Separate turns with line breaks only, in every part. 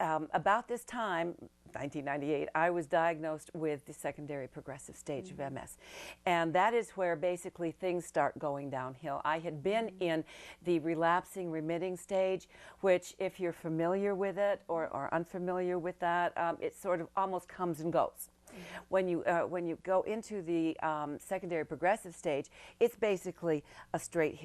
about this time, 1998, I was diagnosed with the secondary progressive stage of MS. And that is where basically things start going downhill. I had been in the relapsing remitting stage, which if you're familiar with it or unfamiliar with that, it sort of almost comes and goes. When you go into the secondary progressive stage, it's basically a straight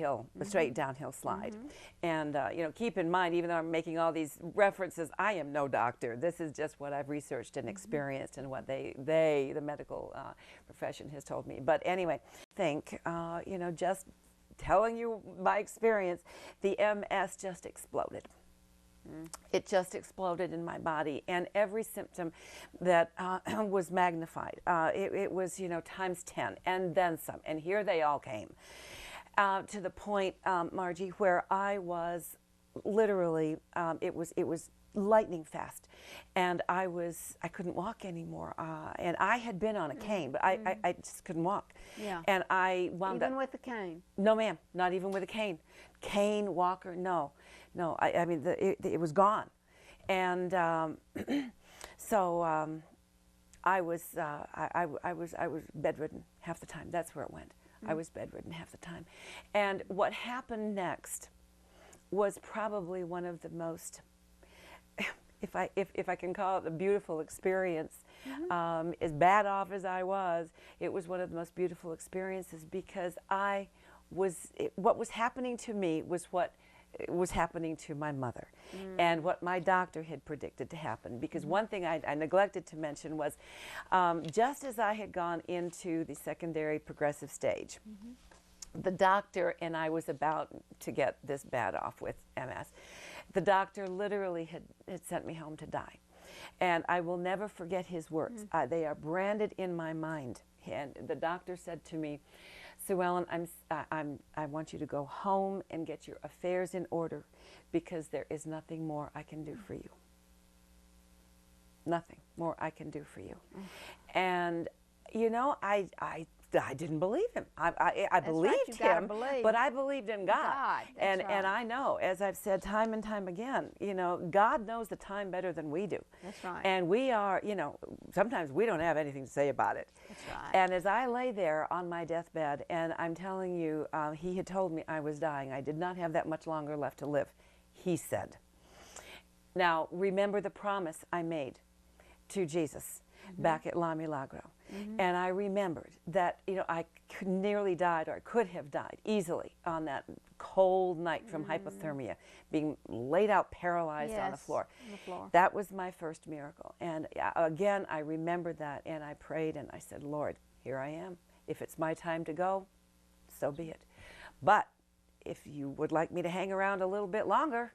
downhill slide. And you know, keep in mind, even though I'm making all these references, I am no doctor. This is just what I've researched and experienced, and what the medical profession has told me. But anyway, you know, just telling you my experience, the MS just exploded. It just exploded in my body, and every symptom that was magnified. It was, you know, times 10 and then some, and here they all came to the point, Margie, where I was literally, it was lightning fast, and I couldn't walk anymore, and I had been on a cane, but I just couldn't walk. Yeah. And I wound up.
Even with the cane?
No, ma'am, not even with a cane. Cane, walker, no. No, I mean, it was gone. And so I was bedridden half the time. That's where it went. I was bedridden half the time. And what happened next was probably one of the most, if I can call it a beautiful experience, as bad off as I was, it was one of the most beautiful experiences, because what was happening to me was what was happening to my mother, and what my doctor had predicted to happen. Because one thing I neglected to mention was, just as I had gone into the secondary progressive stage, the doctor, and I was about to get this bad off with MS, the doctor literally had sent me home to die. And I will never forget his words. They are branded in my mind. And the doctor said to me, Sue Ellen, I want you to go home and get your affairs in order, because there is nothing more I can do for you. Nothing more I can do for you. And, you know, I didn't believe him. I believed him, but I believed in God. And I know, as I've said time and time again, you know, God knows the time better than we do.
That's right.
And we are, you know, sometimes we don't have anything to say about it.
That's right.
And as I lay there on my deathbed, and I'm telling you, he had told me I was dying. I did not have that much longer left to live, he said. Now, remember the promise I made to Jesus back at La Milagro. And I remembered that, you know, I nearly died, or I could have died easily on that cold night from hypothermia, being laid out paralyzed on the floor. That was my first miracle. And again, I remembered that, and I prayed, and I said, Lord, here I am. If it's my time to go, so be it. But if you would like me to hang around a little bit longer,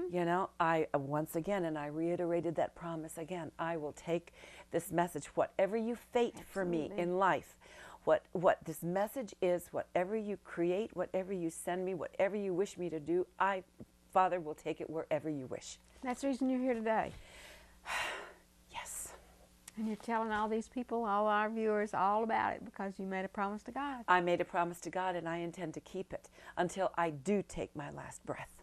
you know, I once again, and I reiterated that promise again, I will take this message, whatever you fate for me in life, what this message is, whatever you create, whatever you send me, whatever you wish me to do, Father, will take it wherever you wish.
That's the reason you're here today.
Yes.
And you're telling all these people, all our viewers, all about it, because you made a promise to God.
I made a promise to God, and I intend to keep it until I do take my last breath.